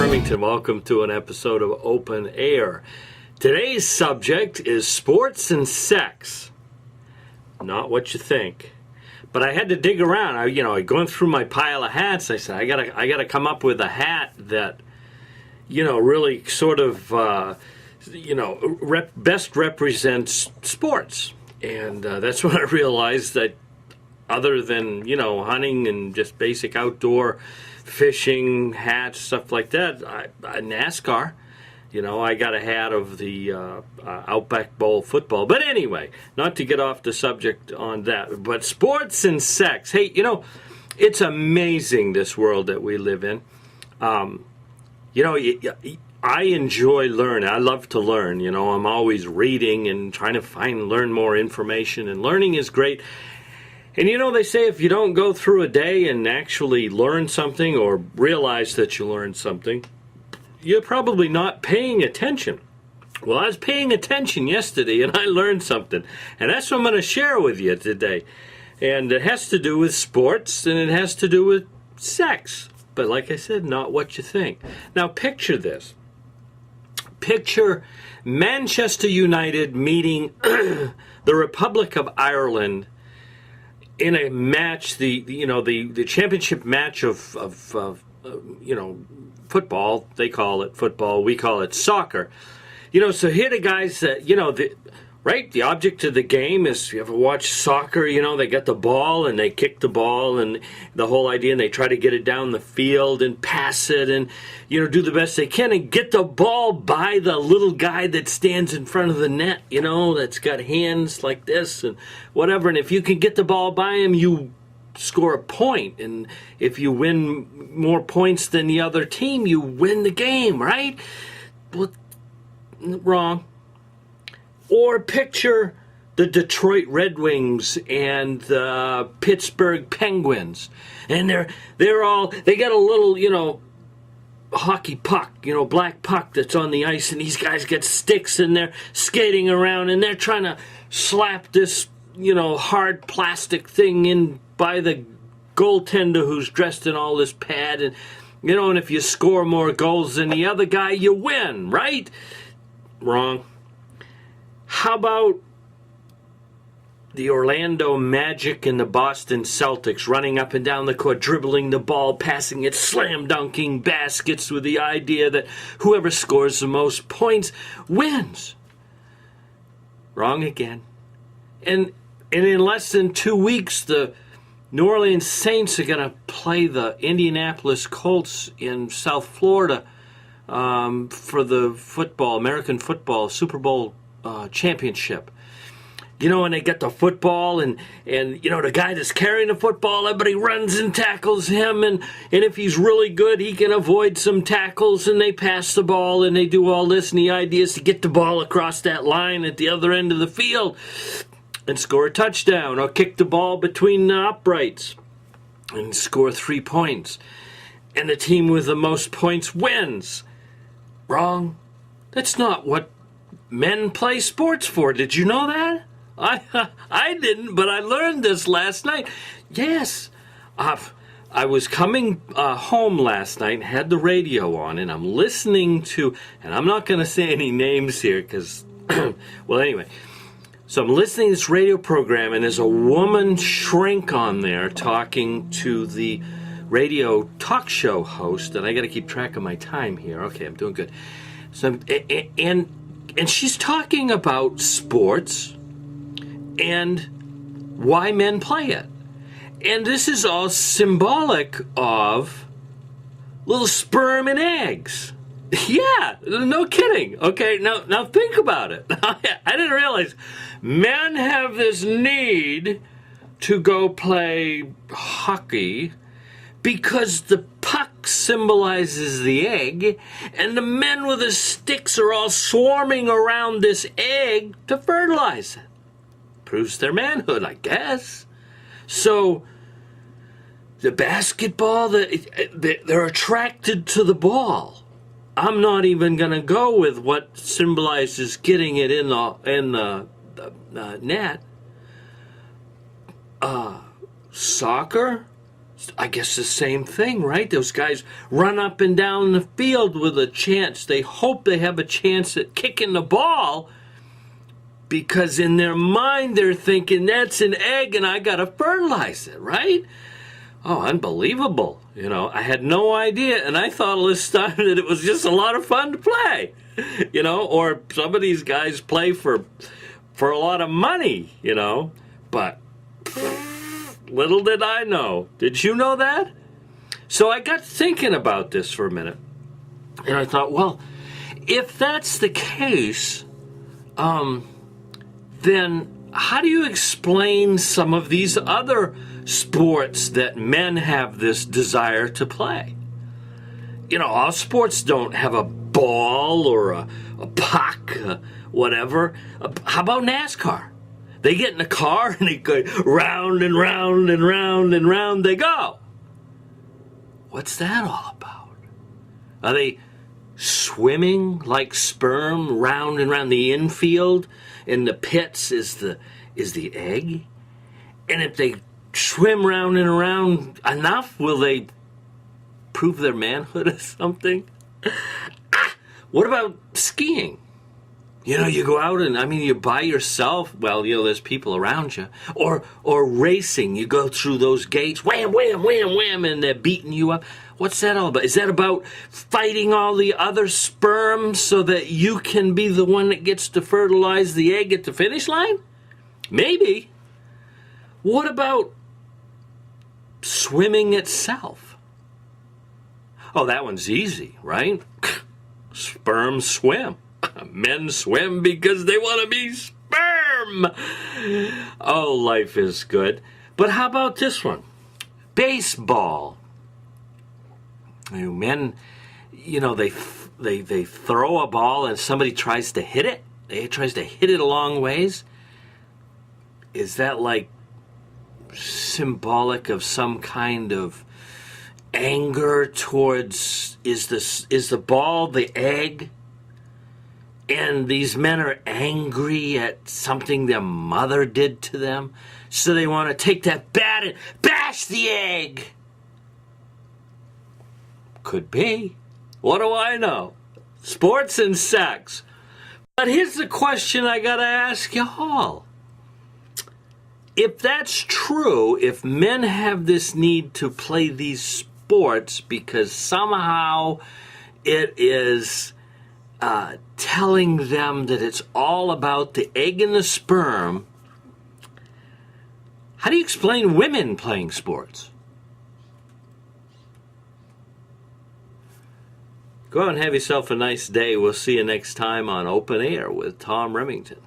Remington. Welcome to an episode of Open Air. Today's subject is sports and sex. Not what you think. But I had to dig around. Going through my pile of hats, I said, I gotta come up with a hat that, really sort of, best represents sports. And that's when I realized that other than, hunting and just basic outdoor fishing, hats, stuff like that, NASCAR, I got a hat of the Outback Bowl football. But anyway, not to get off the subject on that, but sports and sex. Hey, it's amazing, this world that we live in. I enjoy learning. I love to learn. I'm always reading and trying to learn more information, and learning is great. And they say if you don't go through a day and actually learn something or realize that you learned something, you're probably not paying attention. Well, I was paying attention yesterday and I learned something. And that's what I'm going to share with you today. And it has to do with sports and it has to do with sex. But like I said, not what you think. Now picture this. Picture Manchester United meeting the Republic of Ireland in a match, the championship match of football. They call it football. We call it soccer. So here the guys, the object of the game is, if you ever watch soccer, they get the ball and they kick the ball and the whole idea, and they try to get it down the field and pass it and, do the best they can and get the ball by the little guy that stands in front of the net, that's got hands like this and whatever. And if you can get the ball by him, you score a point. And if you win more points than the other team, you win the game, right? Well, wrong. Or picture the Detroit Red Wings and the Pittsburgh Penguins. And they got a little, hockey puck, black puck that's on the ice, and these guys get sticks and they're skating around and they're trying to slap this, hard plastic thing in by the goaltender who's dressed in all this pad. And, and if you score more goals than the other guy, you win, right? Wrong. How about the Orlando Magic and the Boston Celtics running up and down the court, dribbling the ball, passing it, slam dunking baskets with the idea that whoever scores the most points wins? Wrong again. And in less than 2 weeks, the New Orleans Saints are going to play the Indianapolis Colts in South Florida for the American football Super Bowl championship. And they get the football and the guy that's carrying the football, everybody runs and tackles him, and if he's really good, he can avoid some tackles, and they pass the ball and they do all this, and the idea is to get the ball across that line at the other end of the field and score a touchdown, or kick the ball between the uprights and score 3 points. And the team with the most points wins. Wrong. That's not what men play sports for. Did you know that? I didn't, but I learned this last night. Yes. I was coming home last night and had the radio on, and I'm listening to, and I'm not going to say any names here because, well, anyway. So I'm listening to this radio program, and there's a woman shrink on there talking to the radio talk show host, and I got to keep track of my time here. Okay, I'm doing good. So, and she's talking about sports and why men play it. And this is all symbolic of little sperm and eggs. Yeah, no kidding. Okay, now think about it. I didn't realize men have this need to go play hockey because the puck symbolizes the egg, and the men with the sticks are all swarming around this egg to fertilize it. Proves their manhood, I guess. So the basketball, they're attracted to the ball. I'm not even going to go with what symbolizes getting it in the net. Soccer I guess the same thing, right? Those guys run up and down the field with a chance. They hope they have a chance at kicking the ball because in their mind they're thinking, that's an egg and I got to fertilize it, right? Oh, unbelievable. I had no idea, and I thought all this time that it was just a lot of fun to play, or some of these guys play for a lot of money, but little did I know. Did you know that? So I got thinking about this for a minute, and I thought, well, if that's the case, then how do you explain some of these other sports that men have this desire to play? All sports don't have a ball or a puck, whatever. How about NASCAR? They get in a car and they go round and round and round and round they go. What's that all about? Are they swimming like sperm round and round the infield? In the pits is the egg? And if they swim round and around enough, will they prove their manhood or something? What about skiing? You go out and, you're by yourself. Well, there's people around you. Or racing. You go through those gates, wham, wham, wham, wham, and they're beating you up. What's that all about? Is that about fighting all the other sperm so that you can be the one that gets to fertilize the egg at the finish line? Maybe. What about swimming itself? Oh, that one's easy, right? Sperm swim. Men swim because they want to be sperm. Oh, life is good. But how about this one? Baseball. Men, they throw a ball and somebody tries to hit it. They tries to hit it a long ways. Is that like symbolic of some kind of anger towards, is the ball the egg? And these men are angry at something their mother did to them, so they want to take that bat and bash the egg. Could be. What do I know? Sports and sex. But here's the question I gotta ask you all. If that's true, if men have this need to play these sports because somehow it is telling them that it's all about the egg and the sperm, how do you explain women playing sports? Go out and have yourself a nice day. We'll see you next time on Open Air with Tom Remington.